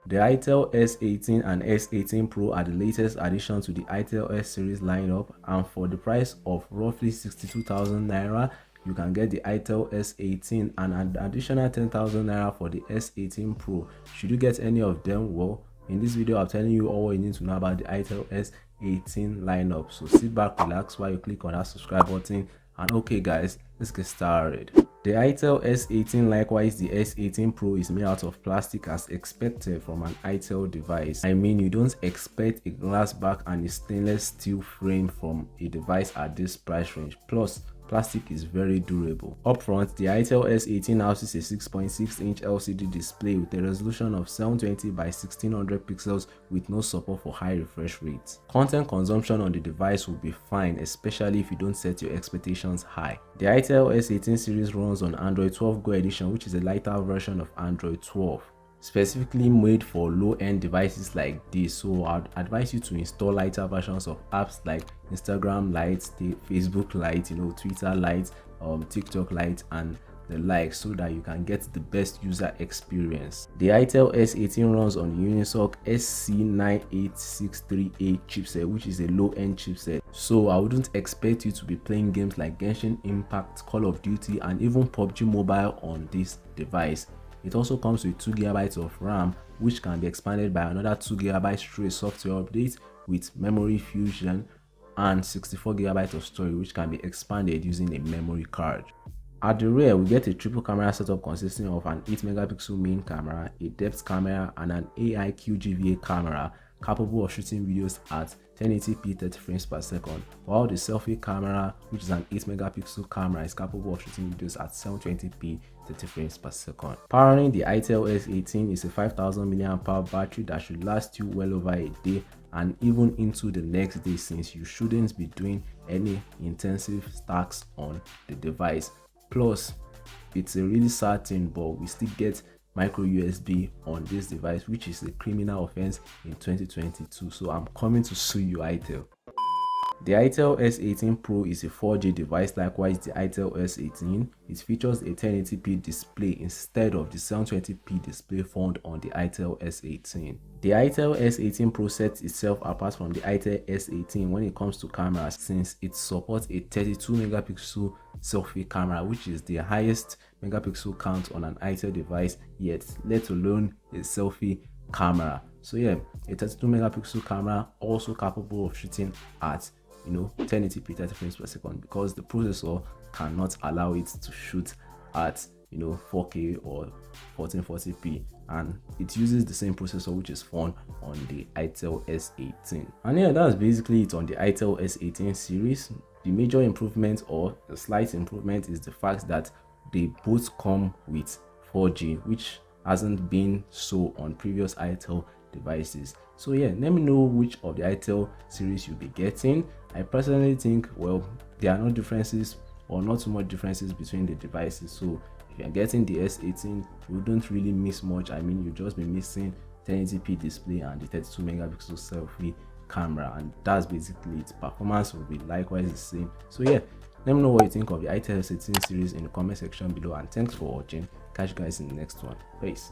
The Itel S18 and S18 Pro are the latest addition to the Itel S series lineup, and for the price of roughly 62,000 naira, you can get the Itel S18 and an additional 10,000 naira for the S18 Pro. Should you get any of them? Well, in this video I'm telling you all you need to know about the Itel S18 lineup. So sit back, relax while you click on that subscribe button, and okay guys, let's get started. The Itel S18, likewise the S18 Pro, is made out of plastic as expected from an Itel device. I mean, you don't expect a glass back and a stainless steel frame from a device at this price range. Plus, plastic is very durable. Up front, the Itel S18 houses a 6.6-inch LCD display with a resolution of 720 by 1600 pixels with no support for high refresh rates. Content consumption on the device will be fine, especially if you don't set your expectations high. The Itel S18 series runs on Android 12 Go edition, which is a lighter version of Android 12. Specifically made for low-end devices like this, so I'd advise you to install lighter versions of apps like Instagram Lite, Facebook Lite, Twitter Lite, TikTok Lite, and the like, so that you can get the best user experience. The Itel S18 runs on the Unisoc SC9863A chipset, which is a low-end chipset, so I wouldn't expect you to be playing games like Genshin Impact, Call of Duty, and even PUBG Mobile on this device. It also comes with 2GB of RAM, which can be expanded by another 2GB through a software update with memory fusion, and 64GB of storage, which can be expanded using a memory card. At the rear, we get a triple camera setup consisting of an 8-megapixel main camera, a depth camera, and an AI QGVA camera capable of shooting videos at 1080p 30 frames per second, while the selfie camera, which is an 8-megapixel camera, is capable of shooting videos at 720p 30 frames per second. Powering the Itel S18 is a 5000 mAh battery that should last you well over a day and even into the next day, since you shouldn't be doing any intensive tasks on the device. Plus, it's a really sad thing, but we still get micro USB on this device, which is a criminal offense in 2022, so I'm coming to sue you, Itel. The Itel S18 Pro is a 4G device, likewise the Itel S18. It features a 1080p display instead of the 720p display found on the Itel S18. The Itel S18 Pro sets itself apart from the Itel S18 when it comes to cameras, since it supports a 32-megapixel selfie camera, which is the highest megapixel count on an Itel device yet, let alone a selfie camera. So yeah, a 32-megapixel camera, also capable of shooting at 1080p 30 frames per second, because the processor cannot allow it to shoot at 4K or 1440p, and it uses the same processor which is found on the Itel S18. And yeah, that's basically it on the Itel S18 series. The major improvement, or a slight improvement, is the fact that they both come with 4G, which hasn't been so on previous Itel devices. So yeah, let me know which of the Itel series you'll be getting. I personally think, well, there are no differences, or not too much differences between the devices. So if you're getting the S18, you don't really miss much. I mean, you'll just be missing 1080p display and the 32-megapixel selfie camera, and that's basically it. Performance will be likewise the same. So yeah, let me know what you think of the Itel S18 series in the comment section below, and thanks for watching. Catch you guys in the next one. Peace.